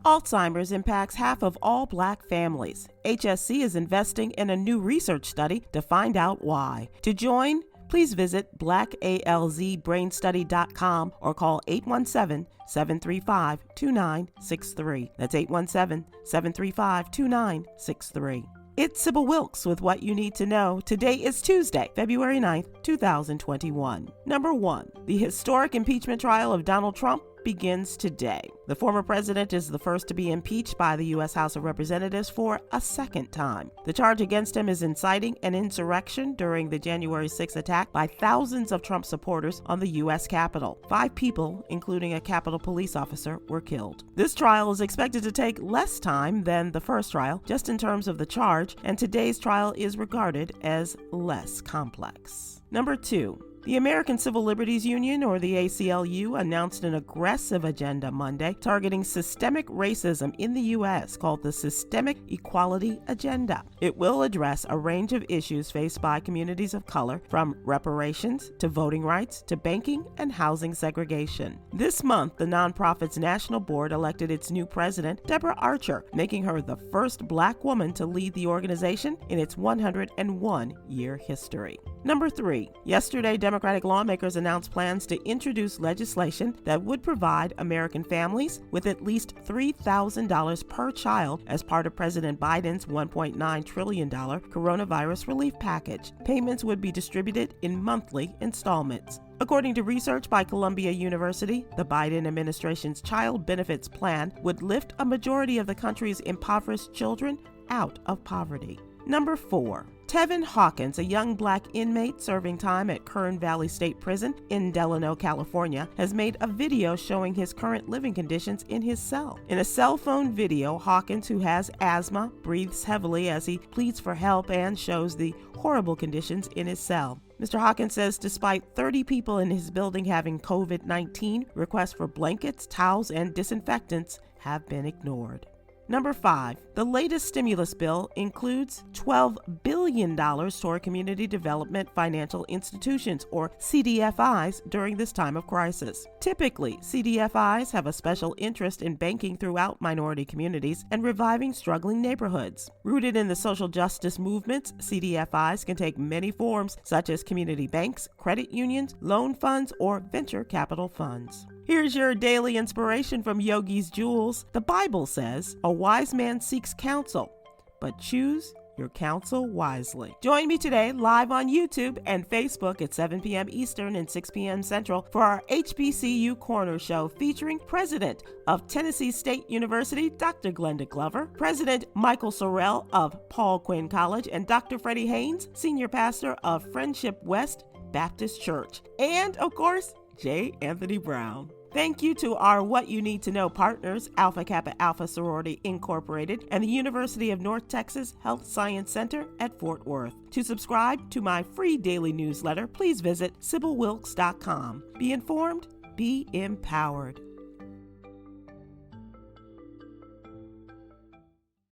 Alzheimer's impacts half of all Black families. HSC is investing in a new research study to find out why. To join, please visit blackalzbrainstudy.com or call 817-735-2963. That's 817-735-2963. It's Sybil Wilkes with what you need to know. Today is Tuesday, February 9th, 2021. Number 1. The historic impeachment trial of Donald Trump begins today. The former president is the first to be impeached by the U.S. House of Representatives for a second time. The charge against him is inciting an insurrection during the January 6th attack by thousands of Trump supporters on the U.S. Capitol. 5 people, including a Capitol police officer, were killed. This trial is expected to take less time than the first trial, just in terms of the charge, and today's trial is regarded as less complex. Number 2. The American Civil Liberties Union, or the ACLU, announced an aggressive agenda Monday targeting systemic racism in the U.S. called the Systemic Equality Agenda. It will address a range of issues faced by communities of color, from reparations to voting rights to banking and housing segregation. This month, the nonprofit's national board elected its new president, Deborah Archer, making her the first Black woman to lead the organization in its 101-year history. Number 3. Yesterday, Democratic lawmakers announced plans to introduce legislation that would provide American families with at least $3,000 per child as part of President Biden's $1.9 trillion coronavirus relief package. Payments would be distributed in monthly installments. According to research by Columbia University, the Biden administration's child benefits plan would lift a majority of the country's impoverished children out of poverty. Number 4. Tevin Hawkins, a young Black inmate serving time at Kern Valley State Prison in Delano, California, has made a video showing his current living conditions in his cell. In a cell phone video, Hawkins, who has asthma, breathes heavily as he pleads for help and shows the horrible conditions in his cell. Mr. Hawkins says despite 30 people in his building having COVID-19, requests for blankets, towels, and disinfectants have been ignored. Number 5. The latest stimulus bill includes $12 billion toward community development financial institutions, or CDFIs, during this time of crisis. Typically, CDFIs have a special interest in banking throughout minority communities and reviving struggling neighborhoods. Rooted in the social justice movements, CDFIs can take many forms, such as community banks, credit unions, loan funds, or venture capital funds. Here's your daily inspiration from Yogi's Jewels. The Bible says, "A wise man seeks counsel, but choose your counsel wisely." Join me today live on YouTube and Facebook at 7 p.m. Eastern and 6 p.m. Central for our HBCU Corner Show featuring President of Tennessee State University, Dr. Glenda Glover, President Michael Sorrell of Paul Quinn College, and Dr. Freddie Haynes, Senior Pastor of Friendship West Baptist Church, and, of course, J. Anthony Brown. Thank you to our What You Need to Know partners, Alpha Kappa Alpha Sorority Incorporated and the University of North Texas Health Science Center at Fort Worth. To subscribe to my free daily newsletter, please visit SybilWilkes.com. Be informed, be empowered.